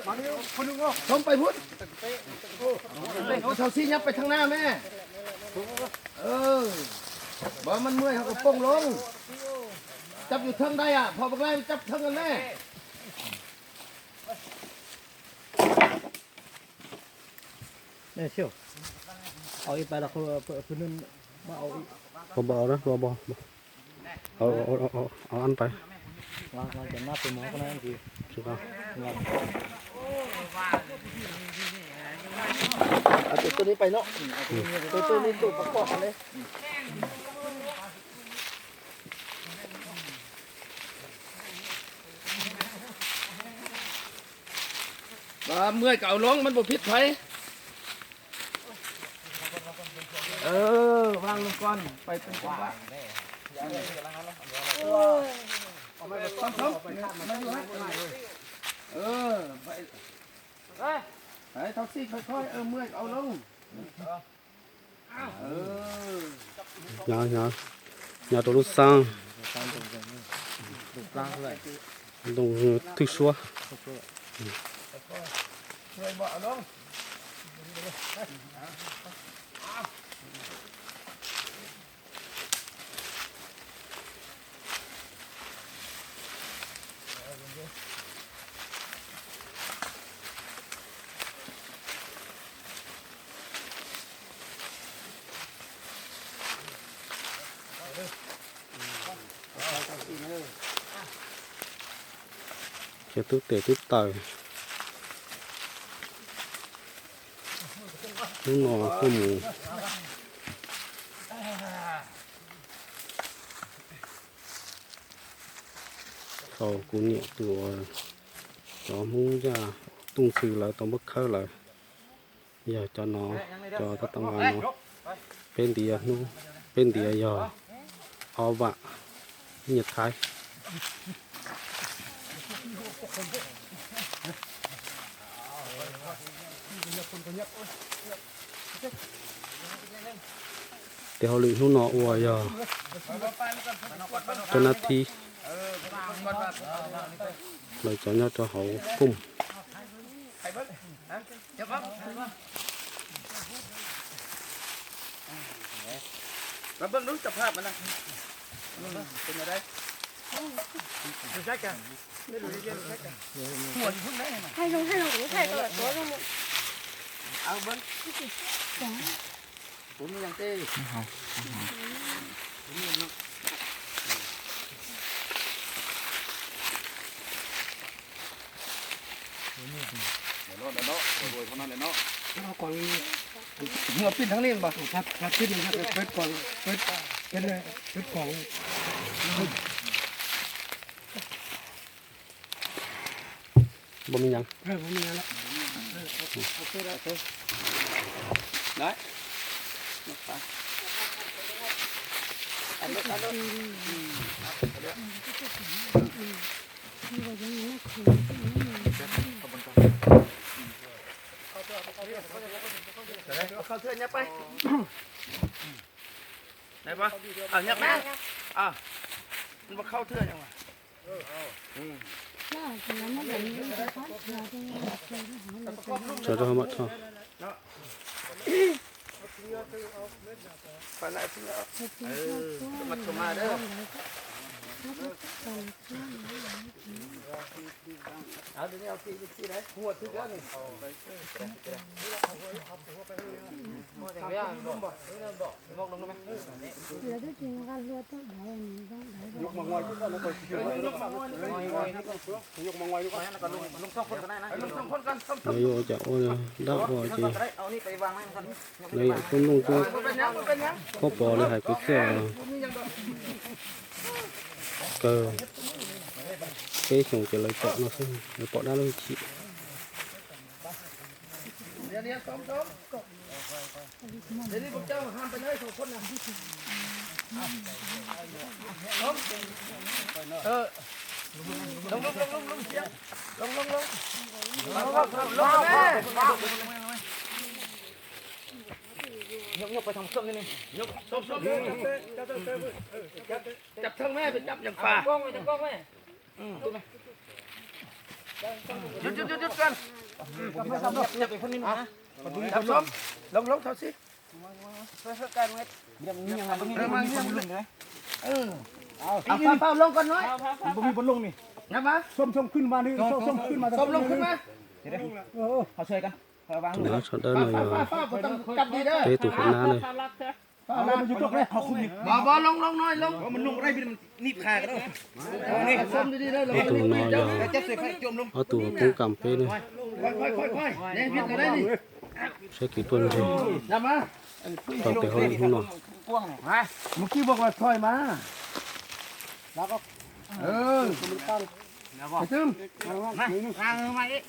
ชมไปพุ่นเอาเท้าซี่ยับไปทางหน้าแม่บ่มันเมื่อยเขาก็ป้งลงจับอยู่เทิงได้อ่ะพอบักไล่จับเทิงกันแม่เนี่ยเชี่ยวเอาอีกไปแล้วเขาเพื่อนมาเอาอีกบ่นะบ่เอาอันไปวางจะนับเป็นหมอก็ได้ทีถูกป่ะเอาตัวนี้ไปเนาะตัวนี้ตัวประกอบกันเลยเมื่อยเก่าล้องมันบ่พิษไผวางลงก่อนไปเป็นจังหวะไปแท็กซี่ค่อยๆเมื่อยเอาลงnhà tôi lúc sang đồng thức xua cái tút tè tút tời nó ngò cái mù sau cú nhẹ tụi cho muốn ra tung sư lại tao bất khơi lại giờ cho nó cho tất tăng vào nó bên địa nó bên địa giờ họ vạ nhiệt thái để họ luyện nó ủa giờ cho nó thi rồi cho nhau cho họ cùngแล้วเบิ่งดูสภาพมันนะเป็นอะไรดูแจ็คกันไม่ดูเยอะๆแจ็คกันหัวพุ่งได้ไหมให้ลงผมใส่ตัวลงเอาเบิ้งผมมีอย่างเต้เนาะโดยเท่านั้นเลยเนาะก่อนเมื่อปิ้นทั้งนี้ป่ะครับปิ้นนี่ครับเป็ดก่อนเป็ดเลยเป็ดก่อนบ่มีหยังบ่มีหยังละโอเคได้อันนี้เข้าเทือนยับไปไหนปะยับนะมันมาเข้าเทือนยังไงcho cho mất thôi phải lại mặt của mà đấy đừng nghe cái đấy mua thứ đó này nhục mà ngoài cái nó còn nhục mà ngoài nó còn lung xong phân cái này này lung xong phânกันnày vô chợ đắp vào chị này cũng lung cho có bò này hay cứ xe cơ cái chồng chỉ lấy chợ nó xem nó bỏ ra luôn chị để đi bốc châu hamไปเลยสองคนนะลงเสียลงยกไปทำเครื่องนี่ยกส้มจับเทิงแม่ไปจับอย่างฝ่าจับ หยุดกันอย่าไปพุ่นนี่นะจับส้มลงเท่าสิกันเวทยังมาเรื่องเลยเอาเผาลงก่อนน้อยผมมีบนลงนี่นะมาส้มขึ้นมานี่ส้มขึ้นมาส้มลงขึ้นมาเขาช่วยกันวาง nó cho đỡ này tế tụ khẩn ná này บ่ลงน้อยลงมันลงไรมันนิบขากันแล้วนี่ส้มดีๆเลย tụ nó giờ จะเสร็จให้จมลง ở tụ cũng cầm phê này ค่อยๆเนี่ยพิษกันได้นี่ sẽ kỹ tuần rồi นะมา còn cái hơi không nó มาเมื่อกี้บอกว่าถอยมาแล้วก็ไปซึมมาอีก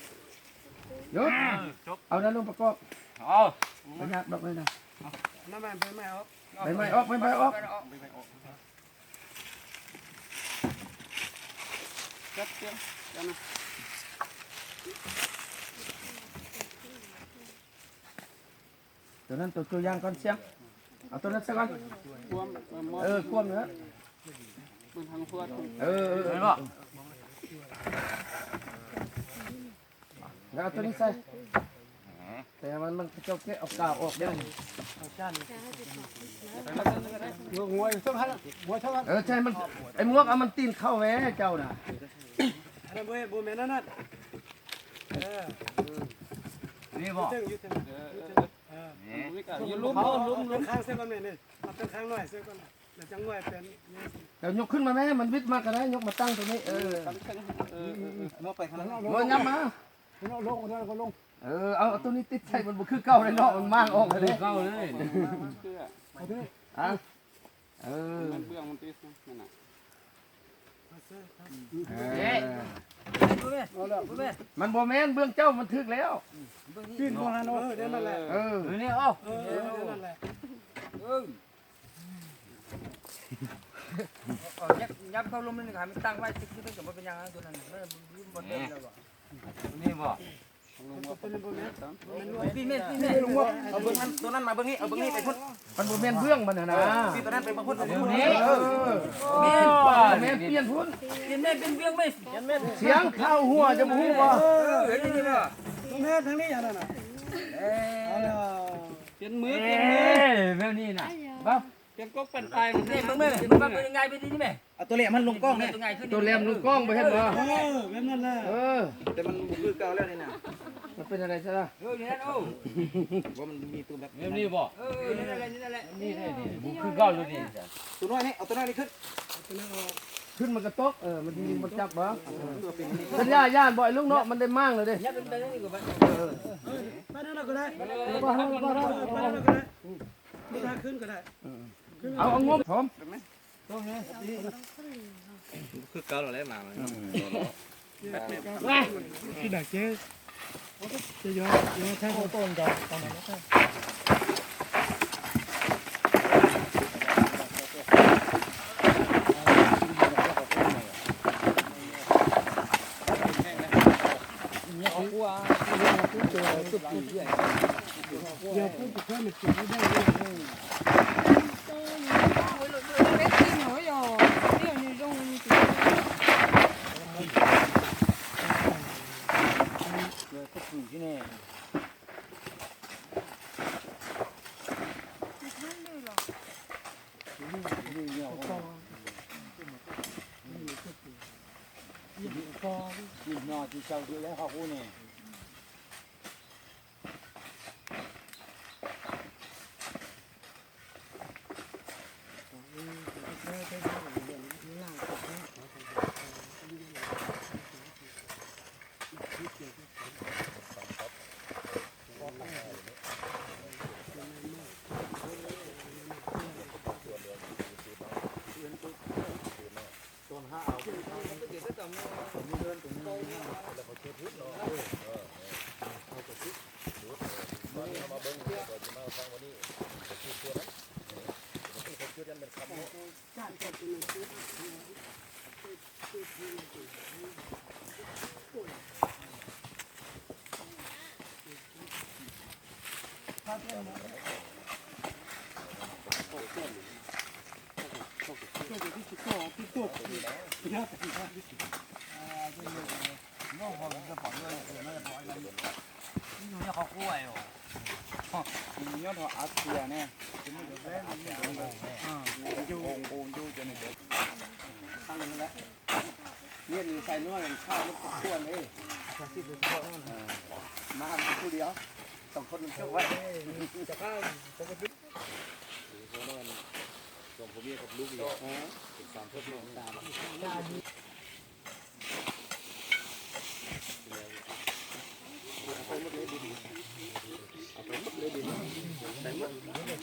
หยุดเอาด้านลงประกอบไปยักดอกเลยนะไม่ออกตัวนั้นตัวย่างก่อนเสียงเอาตัวนั้นซะก่อนควมเนื้อแล้วเอาตัวนี้ใส่แต่มันเจ้าเกะเอากาวออกเดี๋ยวใช่มันไอ้มวกเอามันตีนเข้าแว้เจ้าน่ะนี่บ่ลุ้มข้างเส้นก่อนนี่เอาเป็นข้างหน่อยเส้นก่อนเดี๋ยวจังหวะเป็น เดี๋ยวยกขึ้นมาแม่มันวิดมาก็ได้ยกมาตั้งตรงนี้มกไปข้างนอกมยับมาลงเอาตัวนี้ติดใส่มันบุคือเก่าเลยเนาะมันมั่งออกเลยเก่าเลยเบื้องมันตีนั่นน่ะมันบ่แม่นเบื้องเจ้ามันถึกแล้ว ปีนมาโน่เดี๋ยวนั่นแหละนี่อ้อนั่นแหละยับเข้าลมนี่ขายมันตั้งไว้ที่เป็นกับมันเป็นยังไงตัวนั้นมันบนเดิมแล้วบ่นี่บ่พี่เมฆลุงว่าเอาเบื้องนั้นตัวนั้นมาเบื้องนี้เอาเบื้องนี้ไปพุ่นมันบ่แม่นเบื้องมันนะพี่ตัวนั้นไปพุ่นเอาเบื้องนี้แม่นเปลี่ยนพุ่นเปลี่ยนแม่เป็นเบื้องไหมเสียงเข้าหัวจะบ่ฮู้บ่เห็นนี่บ่ตรงนี้ทางนี้อย่างนั้นน่ะเปลี่ยนมือแบบนี้น่ะบ่เปลี่ยนก๊อกเป็นปลายมัน นี่มึงแม่มันเป็นยังไงไปดีนี่แม่เอาตัวแหลมมันลงกล้องเนี่ยตัวแหลมลงกล้องไปเห็นบ่แบบนั้นแหละแต่มันคือเก่าแล้วนี่น่ะมันเป็นอะไรซะล่ะนี่นั่นว่ามันมีตัวแบบนี่บ่นี่นั่นแหละนี่บุคือเก่าอยู่นี่ตัวน้อยนี่เอาตัวน้อยนี่ขึ้นมันกระตกมันจับบ่สัญญาย่านบ่อยลูกเนาะมันได้มั่งเลยเด้ไปนั่นก็ได้ไปนั่นก็ได้ไม่ได้ขึ้นก็ได้เอางบผมคือเก่าแล้วมาที่ดักเจ๊จะย้อนแท่งต้นดอกตอนนั้นอย่าพูดแค่ไม่ถูกไม่ได้ น้องเขาจะปล่อยเลยไม่จะปล่อยมันนี่เขากล้วยอ๋อมียอดหัวอัดเสียเนี่ยจะไม่เดือดร้อนอยู่จะไม่เดือดตั้งแล้วเนี่ยนี่ใส่นวดข้าวลูกขวดเลยมาทำผู้เดียวสองคนมันเชื่อไว้จะข้าวปกติ ส่งผมเมียกับลูกอีก3 คนตาม